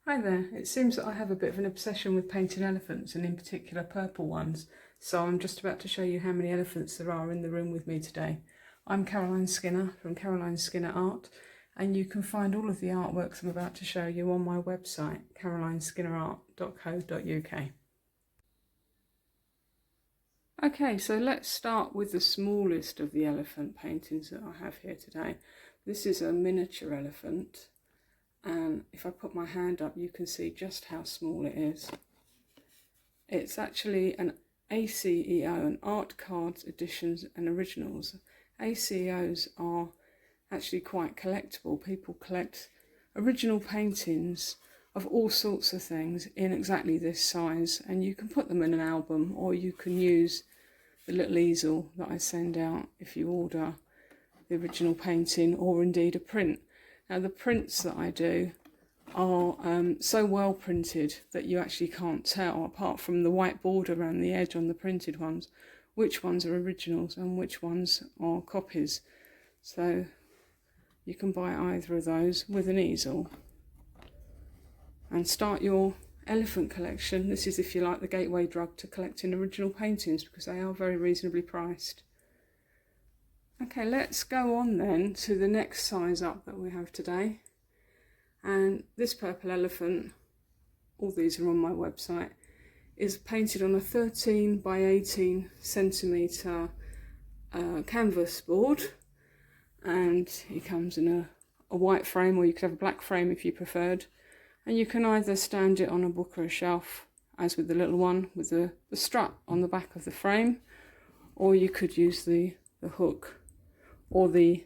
Hi there, it seems that I have a bit of an obsession with painting elephants, and in particular purple ones, so I'm just about to show you how many elephants there are in the room with me today. I'm Caroline Skinner from Caroline Skinner Art, and you can find all of the artworks I'm about to show you on my website, carolineskinnerart.co.uk. Okay, so let's start with the smallest of the elephant paintings that I have here today. This is a miniature elephant. And if I put my hand up, you can see just how small it is. It's actually an ACEO, an Art Cards Editions and Originals. ACEOs are actually quite collectible. People collect original paintings of all sorts of things in exactly this size, and you can put them in an album, or you can use the little easel that I send out if you order the original painting, or indeed a print. Now the prints that I do are so well printed that you actually can't tell, apart from the white border around the edge on the printed ones, which ones are originals and which ones are copies. So you can buy either of those with an easel and start your elephant collection. This is, if you like, the gateway drug to collecting original paintings, because they are very reasonably priced. Okay, let's go on then to the next size up that we have today. And this purple elephant, all these are on my website, is painted on a 13 by 18 centimetre canvas board. And he comes in a white frame, or you could have a black frame if you preferred. And you can either stand it on a book or a shelf, as with the little one, with the strut on the back of the frame, or you could use the hook or the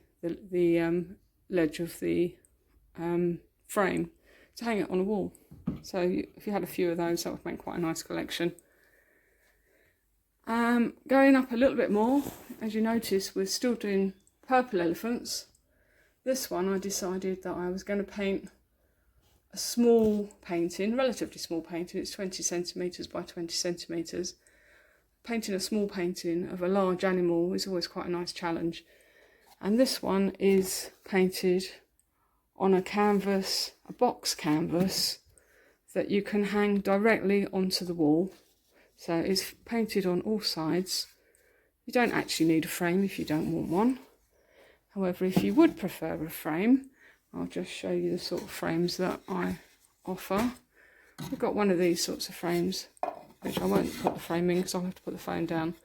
ledge of the frame to hang it on a wall. So if you had a few of those, that would make quite a nice collection. Going up a little bit more, as you notice, we're still doing purple elephants. This one I decided that I was going to paint a small painting, relatively small painting. It's 20 centimetres by 20 centimetres. Painting a small painting of a large animal is always quite a nice challenge. And this one is painted on a canvas, a box canvas, that you can hang directly onto the wall. So it's painted on all sides. You don't actually need a frame if you don't want one. However, if you would prefer a frame, I'll just show you the sort of frames that I offer. I've got one of these sorts of frames, which I won't put the frame in because I'll have to put the phone down.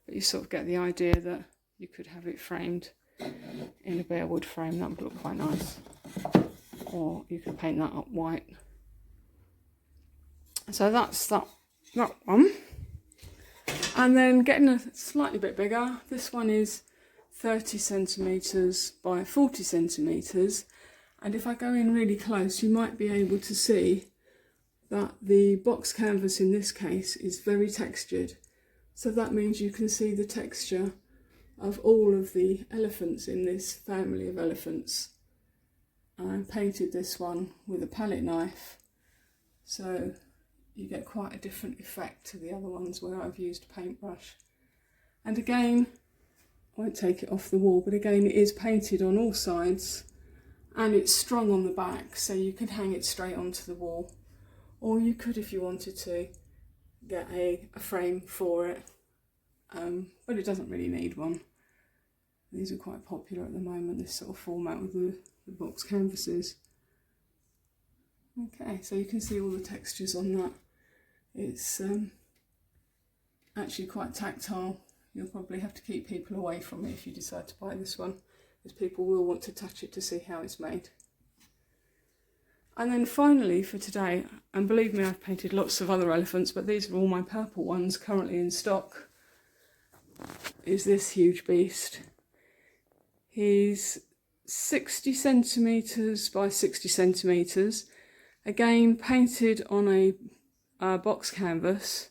But you sort of get the idea that you could have it framed in a bare wood frame. That would look quite nice. Or you could paint that up white. So that's that one. And then getting a slightly bit bigger, this one is 30 centimetres by 40 centimetres. And if I go in really close, you might be able to see that the box canvas in this case is very textured. So that means you can see the texture of all of the elephants in this family of elephants. I painted this one with a palette knife, so you get quite a different effect to the other ones where I've used a paintbrush. And again, I won't take it off the wall, but again it is painted on all sides and it's strung on the back, so you could hang it straight onto the wall, or you could, if you wanted to, get a frame for it, but it doesn't really need one. These are quite popular at the moment, this sort of format with the box canvases. Okay, so you can see all the textures on that. It's actually quite tactile. You'll probably have to keep people away from it if you decide to buy this one, because people will want to touch it to see how it's made. And then finally for today, and believe me, I've painted lots of other elephants, but these are all my purple ones currently in stock, is this huge beast. He's 60 centimetres by 60 centimetres, again painted on a box canvas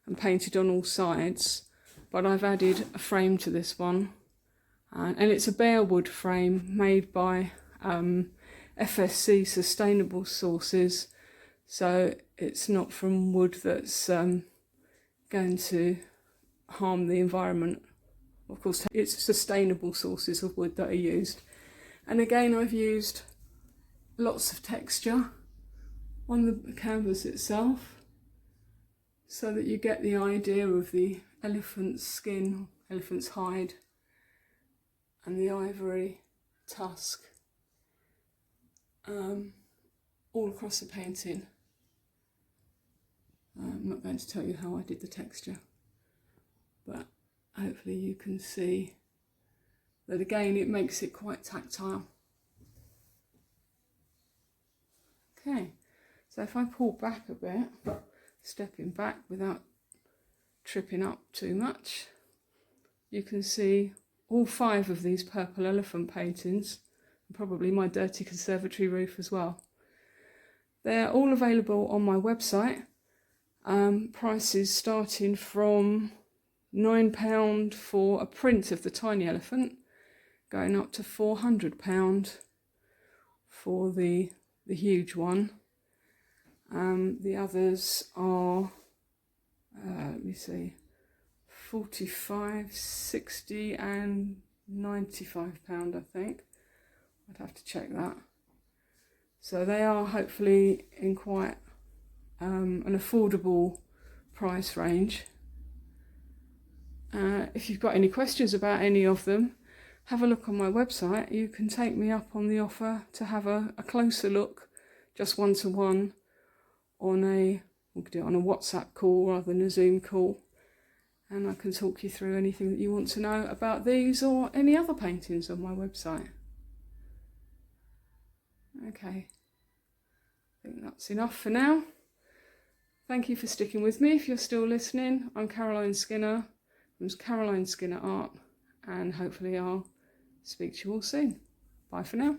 and painted on all sides, but I've added a frame to this one, and it's a bare wood frame made by FSC Sustainable Sources, so it's not from wood that's going to harm the environment. Of course, it's sustainable sources of wood that are used. And again, I've used lots of texture on the canvas itself, so that you get the idea of the elephant's skin, elephant's hide, and the ivory tusk all across the painting. I'm not going to tell you how I did the texture, but hopefully you can see that again it makes it quite tactile. Okay, so if I pull back a bit, stepping back without tripping up too much, you can see all 5 of these purple elephant paintings, and probably my dirty conservatory roof as well. They're all available on my website. Prices starting from £9 for a print of the tiny elephant, going up to £400 for the huge one. The others are, let me see, £45, £60 and £95, I think. I'd have to check that. So they are hopefully in quite an affordable price range. If you've got any questions about any of them, have a look on my website. You can take me up on the offer to have a closer look, just one-to-one, we could do it on a WhatsApp call rather than a Zoom call, and I can talk you through anything that you want to know about these or any other paintings on my website. Okay, I think that's enough for now. Thank you for sticking with me. If you're still listening, I'm Caroline Skinner from Caroline Skinner Art, and hopefully I'll speak to you all soon. Bye for now.